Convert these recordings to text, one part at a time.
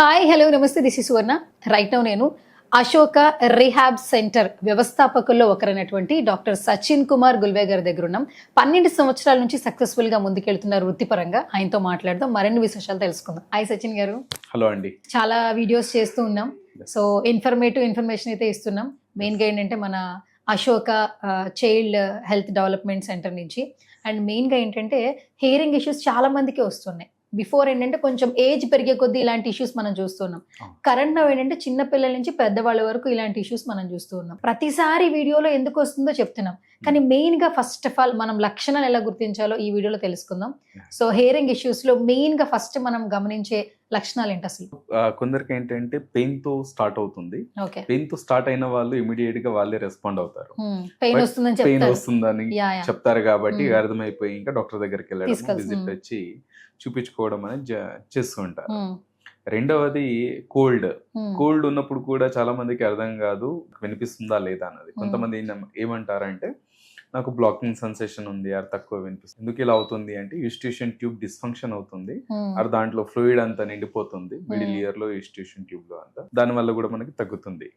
Hi hello నమస్తే this is Suvarna. Right now నేను Ashoka rehab center వ్యవస్థాపకుల్లో ఒకరైనటువంటి డాక్టర్ సచిన్ కుమార్ గుల్వే గారి దగ్గర ఉన్నాం. 12 సంవత్సరాల నుంచి సక్సెస్ఫుల్ గా ముందుకెళ్తున్నారు వృత్తిపరంగా. ఆయనతో మాట్లాడదాం, మరిన్ని విశేషాలు తెలుసుకుందాం. హాయ్ సచిన్ గారు. హలో అండి. చాలా వీడియోస్ చేస్తూ ఉన్నాం, సో ఇన్ఫర్మేషన్ అయితే ఇస్తున్నాం. మెయిన్ గా ఏంటంటే మన Ashoka child health development centre నుంచి. అండ్ మెయిన్ గా ఏంటంటే హియరింగ్ ఇష్యూస్ చాలా మందికి వస్తున్నాయి. బిఫోర్ ఏంటంటే కొంచెం ఏజ్ పెరిగే కొద్దీ ఇలాంటి ఇష్యూస్ మనం చూస్తున్నాం. కరెంట్ నవ్ ఏంటంటే చిన్న పిల్లల నుంచి పెద్దవాళ్ళ వరకు ఇలాంటి ఇష్యూస్ మనం చూస్తూ ఉన్నాం. ప్రతిసారి వీడియోలో ఎందుకు వస్తుందో చెప్తున్నాం, కానీ మెయిన్ గా ఫస్ట్ ఆఫ్ ఆల్ మనం లక్షణాలు ఎలా గుర్తించాలో ఈ వీడియోలో తెలుసుకుందాం. సో హియరింగ్ ఇష్యూస్ లో మెయిన్ గా ఫస్ట్ మనం గమనించే లక్షణాలు ఏంటి అసలు? కొందరికి ఏంటంటే పెయిన్ తో స్టార్ట్ అవుతుంది. పెయిన్ తో స్టార్ట్ అయిన వాళ్ళు ఇమీడియట్ గా వాళ్ళే రెస్పాండ్ అవుతారు. పెయిన్ వస్తుందని చెప్తారు కాబట్టి అర్థమైపోయి ఇంకా డాక్టర్ దగ్గరికి వెళ్ళడం, విజిట్ వచ్చి చూపించుకోవడం అనేది చేస్తూ ఉంటారు. రెండవది కోల్డ్ ఉన్నప్పుడు కూడా చాలా మందికి అర్థం కాదు వినిపిస్తుందా లేదా అన్నది. కొంతమంది ఏమంటారంటే నాకు బ్లాకింగ్ సెన్సేషన్ ఉంది, అది తక్కువ వినిపిస్తుంది. ఎందుకు ఇలా అవుతుంది అంటే యూస్టిషన్ ట్యూబ్ డిస్ఫంక్షన్ అవుతుంది, అది దాంట్లో ఫ్లూయిడ్ అంతా నిండిపోతుంది మిడిల్ ఇయర్ లో, యూస్టిషన్ ట్యూబ్ లో అంతా. దాని వల్ల కూడా మనకి తగ్గుతుంది.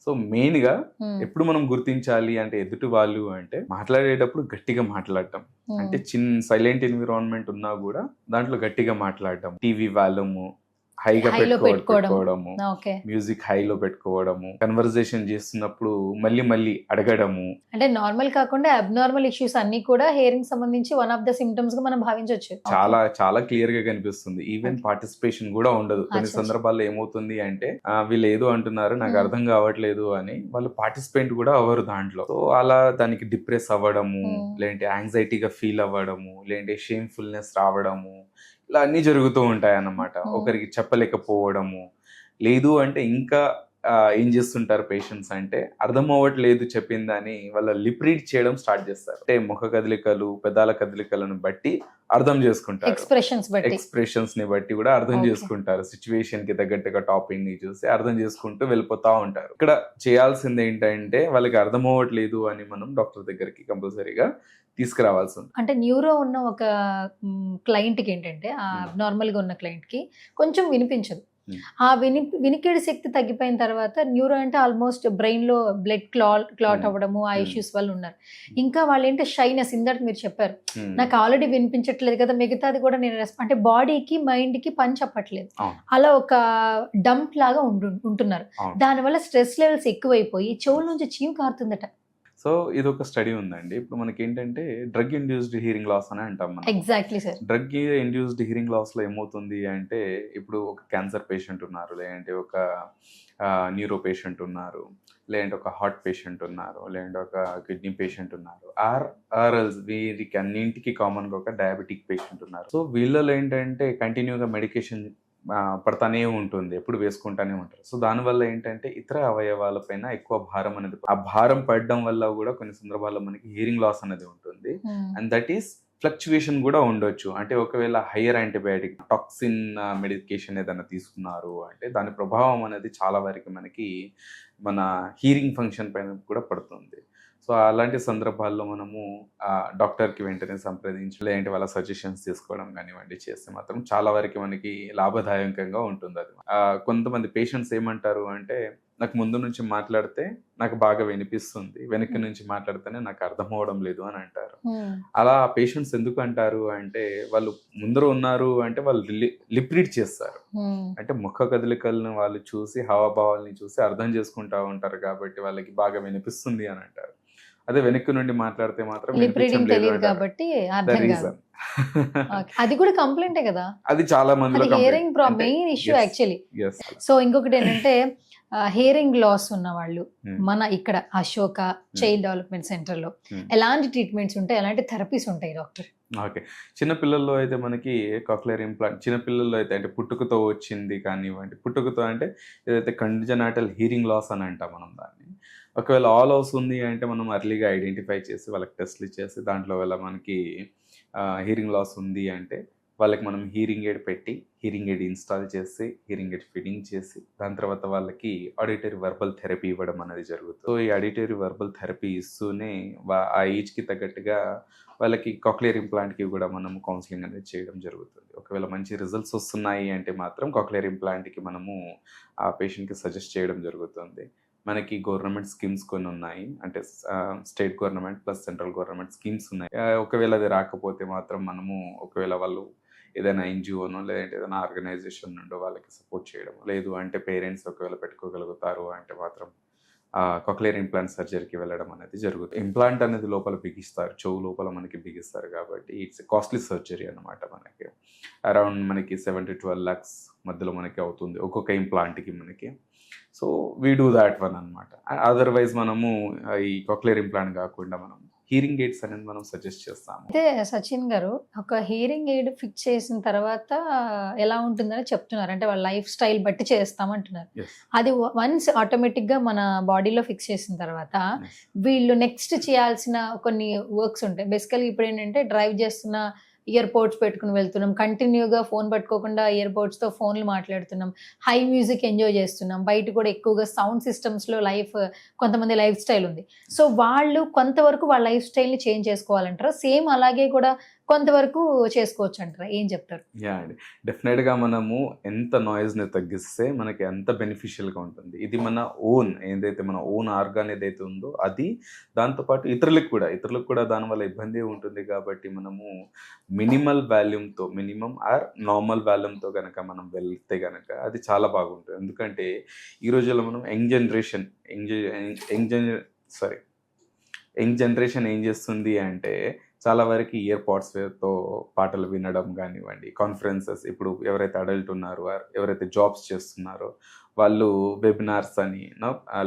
సో మెయిన్ గా ఎప్పుడు మనం గుర్తించాలి అంటే ఎదుటి వాళ్ళు అంటే మాట్లాడేటప్పుడు గట్టిగా మాట్లాడటం, అంటే చిన్న సైలెంట్ ఎన్విరాన్మెంట్ ఉన్నా కూడా దాంట్లో గట్టిగా మాట్లాడటం, టీవీ వాల్యూము హైగా పెట్టుకోవడము, మ్యూజిక్ హైలో పెట్టుకోవడము, కన్వర్సేషన్ చేస్తున్నప్పుడు మళ్ళీ అడగడము. అంటే నార్మల్ కాకుండా అబ్నార్మల్ ఇష్యూస్ అన్ని కూడా హియరింగ్ సంబంధించి వన్ ఆఫ్ ద సిమ్టమ్స్ గా మనం భావించవచ్చు. చాలా క్లియర్ గా కనిపిస్తుంది. ఈవెన్ పార్టిసిపేషన్ కూడా ఉండదు. కొన్ని సందర్భాల్లో ఏమవుతుంది అంటే వీళ్ళు ఏదో అంటున్నారు నాకు అర్థం కావట్లేదు అని వాళ్ళు పార్టిసిపేట్ కూడా అవ్వరు దాంట్లో. సో అలా దానికి డిప్రెస్ అవ్వడము, లేదంటే యాంగ్జైటీగా ఫీల్ అవ్వడము, లేదంటే షేమ్ఫుల్నెస్ రావడము, ఇలా అన్ని జరుగుతూ ఉంటాయి అన్నమాట. ఒకరికి చెప్పలేకపోవడము, లేదు అంటే ఇంకా ఏం చేస్తుంటారు పేషెంట్స్ అంటే అర్థం అవ్వట్లేదు చెప్పిందని వాళ్ళ లిప్ రీడ్ చేయడం స్టార్ట్ చేస్తారు. అంటే ముఖ కదలికలు, పెదాల కదలికలను బట్టి అర్థం చేసుకుంటారు, ఎక్స్ప్రెషన్స్ ని బట్టి కూడా అర్థం చేసుకుంటారు. సిచ్యువేషన్ కి తగ్గట్టుగా టాపిక్ ని చూసి అర్థం చేసుకుంటూ వెళ్ళిపోతా ఉంటారు. ఇక్కడ చేయాల్సింది ఏంటంటే వాళ్ళకి అర్థం అవ్వట్లేదు అని మనం డాక్టర్ దగ్గరికి కంపల్సరీగా తీసుకురావాల్సి ఉంది. అంటే న్యూరో ఉన్న ఒక క్లయింట్ కి ఏంటంటే నార్మల్ గా ఉన్న క్లయింట్ కి కొంచెం వినిపించదు. ఆ వినికిడి శక్తి తగ్గిపోయిన తర్వాత న్యూరో అంటే ఆల్మోస్ట్ బ్రెయిన్ లో బ్లడ్ క్లాట్ అవ్వడము, ఆ ఇష్యూస్ వల్ల ఉన్నారు. ఇంకా వాళ్ళు ఏంటంటే షైనెస్, ఇందాక మీరు చెప్పారు నాకు ఆల్రెడీ వినిపించట్లేదు కదా, మిగతాది కూడా నేను అంటే బాడీకి మైండ్ కి పని చెప్పట్లేదు, అలా ఒక డంప్ లాగా ఉంటున్నారు. దానివల్ల స్ట్రెస్ లెవెల్స్ ఎక్కువైపోయి చెవుల నుంచి చీము కారుతుందట. సో ఇది ఒక స్టడీ ఉందండి. ఇప్పుడు మనకి ఏంటంటే డ్రగ్ ఇండ్యూస్డ్ హియరింగ్ లాస్ అని అంటాం మనం. Exactly sir. Drug induced hearing loss లో ఏమవుతుంది అంటే ఇప్పుడు ఒక క్యాన్సర్ పేషెంట్ ఉన్నారు, లేదంటే ఒక న్యూరో పేషెంట్ ఉన్నారు, లేదంటే ఒక హార్ట్ పేషెంట్ ఉన్నారు, లేదంటే ఒక కిడ్నీ పేషెంట్ ఉన్నారు, ఆర్ఎల్స్ వీరికి అన్నింటికి కామన్ గా ఒక డయాబెటిక్ పేషెంట్ ఉన్నారు. సో వీళ్ళలో ఏంటంటే కంటిన్యూగా మెడికేషన్ పడతానే ఉంటుంది, ఎప్పుడు వేసుకుంటానే ఉంటారు. సో దానివల్ల ఏంటంటే ఇతర అవయవాలపైన ఎక్కువ భారం అనేది, ఆ భారం పడడం వల్ల కూడా కొన్ని సందర్భాల్లో మనకి హియరింగ్ లాస్ అనేది ఉంటుంది. అండ్ దట్ ఈస్ ఫ్లక్చువేషన్ కూడా ఉండొచ్చు. అంటే ఒకవేళ హయ్యర్ యాంటీబయాటిక్ టాక్సిన్ మెడికేషన్ ఏదైనా తీసుకున్నారు అంటే దాని ప్రభావం అనేది చాలా వరకు మనకి మన హీరింగ్ ఫంక్షన్ పైన కూడా పడుతుంది. సో అలాంటి సందర్భాల్లో మనము డాక్టర్కి వెంటనే సంప్రదించి లేదంటే వాళ్ళ సజెషన్స్ తీసుకోవడం కానివ్వండి చేస్తే మాత్రం చాలా వరకు మనకి లాభదాయకంగా ఉంటుంది. అది కొంతమంది పేషెంట్స్ ఏమంటారు అంటే నాకు ముందు నుంచి మాట్లాడితే నాకు బాగా వినిపిస్తుంది, వెనక్కి నుంచి మాట్లాడితేనే నాకు అర్థం అవడం లేదు అని అంటారు. అలా పేషెంట్స్ ఎందుకు అంటారు అంటే వాళ్ళు ముందర ఉన్నారు అంటే వాళ్ళు లిప్ రీడ్ చేస్తారు, అంటే ముఖ కదలికలను వాళ్ళు చూసి హావభావాలని చూసి అర్థం చేసుకుంటా ఉంటారు కాబట్టి వాళ్ళకి బాగా వినిపిస్తుంది అని అంటారు. అదే వెనక్కి నుండి మాట్లాడితే మాత్రం కాబట్టి అది కూడా కంప్లైంటే కదా, అది చాలా మంది hearing main issue actually. So ఇంకొకటి ఏంటంటే హియరింగ్ లాస్ ఉన్న వాళ్ళు మన ఇక్కడ అశోక చైల్డ్ డెవలప్మెంట్ సెంటర్ లో ఎలాంటి ట్రీట్మెంట్స్ ఉంటాయి, ఎలాంటి థెరపీస్ ఉంటాయి డాక్టర్? ఓకే, చిన్నపిల్లల్లో అయితే మనకి కాక్లియర్ ఇంప్లాంట్, చిన్నపిల్లల్లో అయితే అంటే పుట్టుకతో వచ్చింది కానివ్వండి, పుట్టుకతో అంటే ఏదైతే కంజనైటల్ హియరింగ్ లాస్ అని అంటాం మనం దాన్ని. ఒకవేళ ఆల్ హౌస్ ఉంది అంటే మనం అర్లీగా ఐడెంటిఫై చేసి వాళ్ళకి టెస్ట్లు చేసి దాంట్లో వల్ల మనకి హియరింగ్ లాస్ ఉంది అంటే వాళ్ళకి మనం హీరింగ్ ఎయిడ్ పెట్టి హీరింగ్ ఎయిడ్ ఇన్స్టాల్ చేసి హీరింగ్ ఎయిడ్ ఫిట్టింగ్ చేసి దాని తర్వాత వాళ్ళకి ఆడిటరీ వర్బల్ థెరపీ ఇవ్వడం అనేది జరుగుతుంది. సో ఈ ఆడిటరీ వర్బల్ థెరపీ ఇస్తూనే ఆ ఏజ్కి తగ్గట్టుగా వాళ్ళకి కాక్లియర్ ఇంప్లాంట్కి కూడా మనము కౌన్సిలింగ్ అనేది చేయడం జరుగుతుంది. ఒకవేళ మంచి రిజల్ట్స్ వస్తున్నాయి అంటే మాత్రం కాక్లియర్ ఇంప్లాంట్కి మనము ఆ పేషెంట్కి సజెస్ట్ చేయడం జరుగుతుంది. మనకి గవర్నమెంట్ స్కీమ్స్ కొన్ని ఉన్నాయి, అంటే state government plus central government schemes ఉన్నాయి. ఒకవేళ అది రాకపోతే మాత్రం మనము ఒకవేళ వాళ్ళు ఏదైనా ఎన్జిఓనో లేదంటే ఏదైనా ఆర్గనైజేషన్ నుండో వాళ్ళకి సపోర్ట్ చేయడం, లేదు అంటే పేరెంట్స్ ఒకవేళ పెట్టుకోగలుగుతారు అంటే మాత్రం కాక్లియర్ ఇంప్లాంట్ సర్జరీకి వెళ్ళడం అనేది జరుగుతుంది. ఇంప్లాంట్ అనేది లోపల బిగిస్తారు, చెవు లోపల మనకి బిగిస్తారు కాబట్టి ఇట్స్ కాస్ట్లీ సర్జరీ అనమాట. మనకి అరౌండ్ మనకి 7 to 12 lakhs మధ్యలో మనకి అవుతుంది ఒక్కొక్క ఇంప్లాంట్కి మనకి. So we do that one అనమాట. అదర్వైజ్ మనము ఈ కాక్లియర్ ఇంప్లాంట్ కాకుండా మనం హీరింగ్ ఎయిడ్స్ అనేది మనం సజెస్ట్ చేస్తాము. అయితే సచిన్ గారు, ఒక హీరింగ్ ఎయిడ్ ఫిక్స్ చేసిన తర్వాత ఎలా ఉంటుందని చెప్తున్నారు, అంటే వాళ్ళ లైఫ్ స్టైల్ బట్టి చేస్తామంటున్నారు. Yes. అది వన్స్ ఆటోమేటిక్గా మన బాడీలో ఫిక్స్ చేసిన తర్వాత Yes. వీళ్ళు నెక్స్ట్ చేయాల్సిన కొన్ని వర్క్స్ ఉంటాయి. బేసికల్గా ఇప్పుడు ఏంటంటే డ్రైవ్ చేస్తున్న ఇయర్ పోడ్స్ పెట్టుకుని వెళ్తున్నాం, కంటిన్యూగా ఫోన్ పట్టుకోకుండా ఇయర్ పోడ్స్తో ఫోన్లు మాట్లాడుతున్నాం, హై మ్యూజిక్ ఎంజాయ్ చేస్తున్నాం, బయట కూడా ఎక్కువగా సౌండ్ సిస్టమ్స్లో కొంతమంది లైఫ్ స్టైల్ ఉంది. సో వాళ్ళు కొంతవరకు వాళ్ళ లైఫ్ స్టైల్ని చేంజ్ చేసుకోవాలంటారా, సేమ్ అలాగే కూడా కొంతవరకు చేసుకోవచ్చు అంటారా, ఏం చెప్తారు? యా అండి, డెఫినెట్గా మనము ఎంత నాయిస్ని తగ్గిస్తే మనకి ఎంత బెనిఫిషియల్గా ఉంటుంది. ఇది మన ఓన్ ఏదైతే మన ఓన్ ఆర్గాన్ ఏదైతే ఉందో అది, దాంతోపాటు ఇతరులకు కూడా దానివల్ల ఇబ్బంది ఉంటుంది. కాబట్టి మనము మినిమల్ నార్మల్ వాల్యూమ్తో కనుక మనం వెళ్తే కనుక అది చాలా బాగుంటుంది. ఎందుకంటే ఈ రోజుల్లో మనం యంగ్ జనరేషన్ ఏం చేస్తుంది అంటే చాలా వరకు ఇయర్ పాడ్స్తో పాటలు వినడం కానివ్వండి, కాన్ఫరెన్సెస్, ఇప్పుడు ఎవరైతే అడల్ట్ ఉన్నారో ఎవరైతే జాబ్స్ చేస్తున్నారో వాళ్ళు వెబినార్స్ అని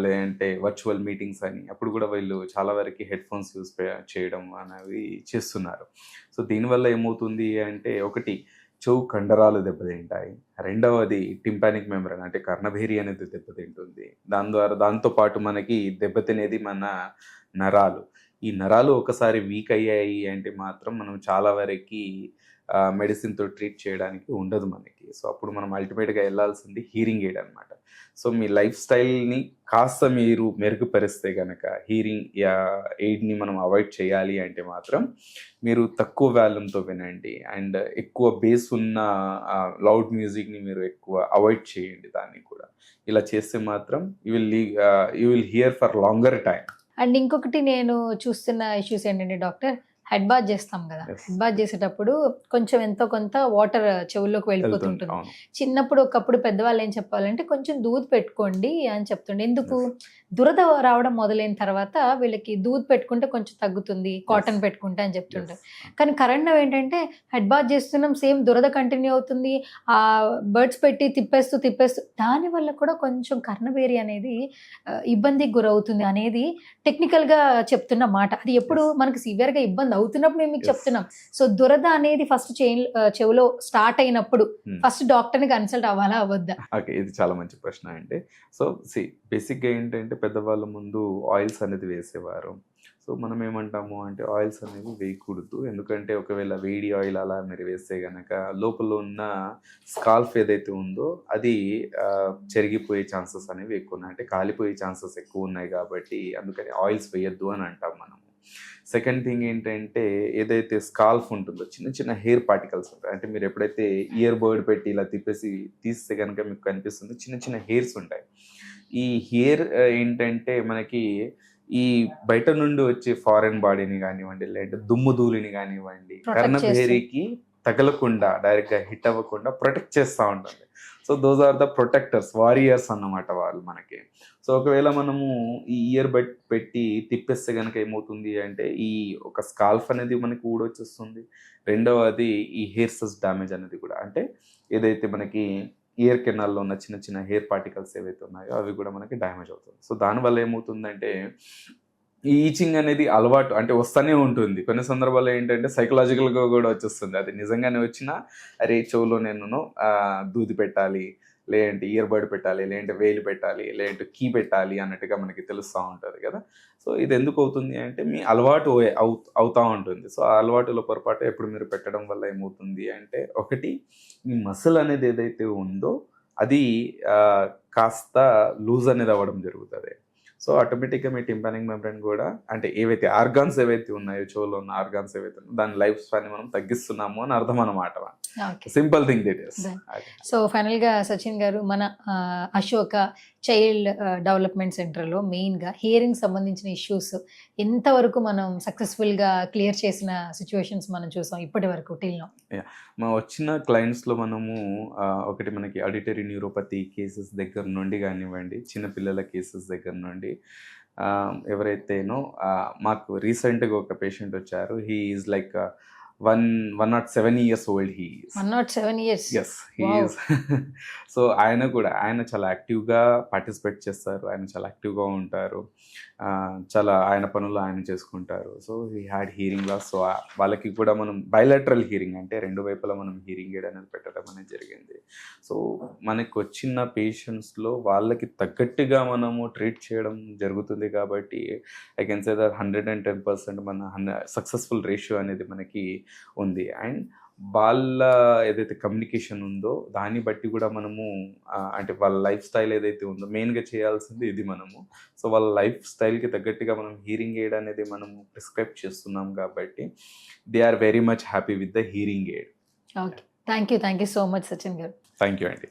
లేదంటే వర్చువల్ మీటింగ్స్ అని అప్పుడు కూడా వీళ్ళు చాలా వరకు హెడ్ ఫోన్స్ యూజ్ చేయడం అనేవి చేస్తున్నారు. సో దీనివల్ల ఏమవుతుంది అంటే, ఒకటి చెవు కండరాలు దెబ్బతింటాయి, రెండవది టింపానిక్ మెంబ్రేన్ అంటే కర్ణభేరి అనేది దెబ్బతింటుంది. దాంతోపాటు మనకి దెబ్బతినేది మన నరాలు. ఈ నరాలు ఒకసారి వీక్ అయ్యాయి అంటే మాత్రం మనం చాలా వరకు మెడిసిన్తో ట్రీట్ చేయడానికి ఉండదు మనకి. సో అప్పుడు మనం అల్టిమేట్గా వెళ్ళాల్సింది హీరింగ్ ఎయిడ్ అనమాట. సో మీ లైఫ్ స్టైల్ని కాస్త మీరు మెరుగుపరిస్తే కనుక హీరింగ్ ఎయిడ్ని మనం అవాయిడ్ చేయాలి అంటే మాత్రం మీరు తక్కువ వాల్యూమ్తో వినండి, అండ్ ఎక్కువ బేస్ ఉన్న లౌడ్ మ్యూజిక్ని మీరు ఎక్కువ అవాయిడ్ చేయండి. దాన్ని కూడా ఇలా చేస్తే మాత్రం you will here for longer time. And ఇంకొకటి నేను చూస్తున్న ఇష్యూస్ ఏంటంటే డాక్టర్, హెడ్ బాత్ చేస్తాం కదా, Yes. హెడ్ బాత్ చేసేటప్పుడు కొంచెం ఎంతో కొంత వాటర్ చెవుల్లోకి వెళ్ళిపోతుంటుంది. అవును. చిన్నప్పుడు ఒకప్పుడు పెద్దవాళ్ళు ఏం చెప్పాలంటే కొంచెం దూద్ పెట్టుకోండి అని చెప్తుండే. ఎందుకు? దురద రావడం మొదలైన తర్వాత వీళ్ళకి దూద్ పెట్టుకుంటే కొంచెం తగ్గుతుంది, కాటన్ పెట్టుకుంటే అని చెప్తుంటారు. కానీ కరెంట్ ఏంటంటే హెడ్ బాత్ చేస్తున్నాం, సేమ్ దురద కంటిన్యూ అవుతుంది, ఆ బర్డ్స్ పెట్టి తిప్పేస్తూ దానివల్ల కూడా కొంచెం కర్ణబేరి అనేది ఇబ్బందికి గురవుతుంది అనేది టెక్నికల్గా చెప్తున్న మాట. అది ఎప్పుడు మనకి సివియర్గా ఇబ్బంది అవుతున్నప్పుడు మేము మీకు Yes. చెప్తున్నాం. సో దురద అనేది ఫస్ట్ చెవులో స్టార్ట్ అయినప్పుడు ఫస్ట్ డాక్టర్ని కన్సల్ట్ అవ్వాలా అవ్వద్దా? ఓకే, ఇది చాలా మంచి ప్రశ్న అండి. సో బేసిక్గా ఏంటంటే పెద్దవాళ్ళ ముందు ఆయిల్స్ అనేది వేసేవారు. సో మనం ఏమంటాము అంటే ఆయిల్స్ అనేవి వేయకూడదు. ఎందుకంటే ఒకవేళ వేడి ఆయిల్ అలా మీరు వేస్తే కనుక లోపల ఉన్న స్కాల్ఫ్ ఏదైతే ఉందో అది చెరిగిపోయే ఛాన్సెస్ అనేవి ఎక్కువ ఉన్నాయి, అంటే కాలిపోయే ఛాన్సెస్ ఎక్కువ ఉన్నాయి. కాబట్టి అందుకని ఆయిల్స్ వేయొద్దు అని అంటాం మనము. సెకండ్ థింగ్ ఏంటంటే, ఏదైతే స్కాల్ఫ్ ఉంటుందో చిన్న చిన్న హెయిర్ పార్టికల్స్ ఉంటాయి, అంటే మీరు ఎప్పుడైతే ఇయర్ బర్డ్ పెట్టి ఇలా తీస్తే కనుక మీకు కనిపిస్తుంది చిన్న చిన్న హెయిర్స్ ఉంటాయి. ఈ హెయిర్ ఏంటంటే మనకి ఈ బయట నుండి వచ్చే ఫారెన్ బాడీని కానివ్వండి, లేదంటే దుమ్ము ధూళిని కానివ్వండి, కర్ణభేరికి తగలకుండా డైరెక్ట్గా హిట్ అవ్వకుండా ప్రొటెక్ట్ చేస్తూ ఉంటుంది. So those are the protectors, warriors అన్నమాట వాళ్ళు మనకి. సో ఒకవేళ మనము ఈ ఇయర్ బడ్ పెట్టి తిప్పేస్తే కనుక ఏమవుతుంది అంటే ఈ ఒక స్కాల్ఫ్ అనేది మనకి ఊడొచ్చేస్తుంది. రెండవది ఈ హెయిర్సెస్ డ్యామేజ్ అనేది కూడా, అంటే ఏదైతే మనకి ఇయర్ కెనాల్లో ఉన్న చిన్న చిన్న హెయిర్ పార్టికల్స్ ఏవైతే ఉన్నాయో అవి కూడా మనకి డ్యామేజ్ అవుతుంది. సో దానివల్ల ఏమవుతుందంటే ఈ ఈచింగ్ అనేది అలవాటు అంటే వస్తూనే ఉంటుంది. కొన్ని సందర్భాల్లో ఏంటంటే సైకలాజికల్గా కూడా వచ్చేస్తుంది. అది నిజంగానే వచ్చినా అరే చెవులో నేను దూది పెట్టాలి, లేదంటే ఇయర్ బడ్ పెట్టాలి, లేదంటే వేలు పెట్టాలి, లేదంటే కీ పెట్టాలి అన్నట్టుగా మనకి తెలుస్తూ ఉంటుంది కదా. సో ఇది ఎందుకు అవుతుంది అంటే మీ అలవాటు అవుతూ ఉంటుంది. సో ఆ అలవాటులో పొరపాటు ఎప్పుడు మీరు పెట్టడం వల్ల ఏమవుతుంది అంటే, ఒకటి మీ మసిల్ అనేది ఏదైతే ఉందో అది కాస్త లూజ్ అనేది అవ్వడం జరుగుతుంది. సో ఆటోమేటిక్గా మీ టింపానిక్ మెంబ్రేన్ కూడా అంటే ఏవైతే ఆర్గాన్స్ ఏవైతే ఉన్నాయో, చెవులో ఉన్న ఆర్గాన్స్ ఏవైతే ఉన్నాయో దాని లైఫ్ స్పాన్ మనం తగ్గిస్తున్నాము అని అర్థం అన్నమాట. Okay. Simple thing that is. So ఫైనల్గా సచిన్ గారు, మన అశోక చైల్డ్ డెవలప్మెంట్ సెంటర్లో మెయిన్గా హియరింగ్ సంబంధించిన ఇష్యూస్ ఎంతవరకు మనం సక్సెస్ఫుల్గా క్లియర్ చేసిన సిచ్యువేషన్స్ మనం చూసాం ఇప్పటి వరకు టిల్నో? మా వచ్చిన క్లయింట్స్లో మనము ఒకటి మనకి ఆడిటరీ న్యూరోపతి కేసెస్ దగ్గర నుండి కానివ్వండి, చిన్నపిల్లల కేసెస్ దగ్గర నుండి ఎవరైతేనో మాకు రీసెంట్గా ఒక పేషెంట్ వచ్చారు. He is like 107 years old. He is 107 years. Yes, he Wow. is. So ఆయన చాలా యాక్టివ్గా పార్టిసిపేట్ చేస్తారు, ఆయన చాలా యాక్టివ్గా ఉంటారు, చాలా ఆయన పనులు ఆయన చేసుకుంటారు. So he had hearing loss. So వాళ్ళకి కూడా మనం బైలాటరల్ హీరింగ్ అంటే రెండు వైపులా మనం హీరింగ్ ఎయిడ్ అనేది పెట్టడం అనేది జరిగింది. సో మనకు వచ్చిన పేషెంట్స్లో వాళ్ళకి తగ్గట్టుగా మనము ట్రీట్ చేయడం జరుగుతుంది కాబట్టి ఐ కెన్ సే దట్ 110% మన సక్సెస్ఫుల్ రేషియో అనేది మనకి ఉంది. అండ్ వాళ్ళ ఏదైతే కమ్యూనికేషన్ ఉందో దాన్ని బట్టి కూడా మనము అంటే వాళ్ళ లైఫ్ స్టైల్ ఏదైతే ఉందో మెయిన్గా చేయాల్సింది ఇది మనము. సో వాళ్ళ లైఫ్ స్టైల్కి తగ్గట్టుగా మనం హీరింగ్ ఎయిడ్ అనేది మనము ప్రిస్క్రైబ్ చేస్తున్నాం కాబట్టి they are very much happy with the hearing aid. Okay, thank you so much Sachin గారు. థ్యాంక్ యూ అండి.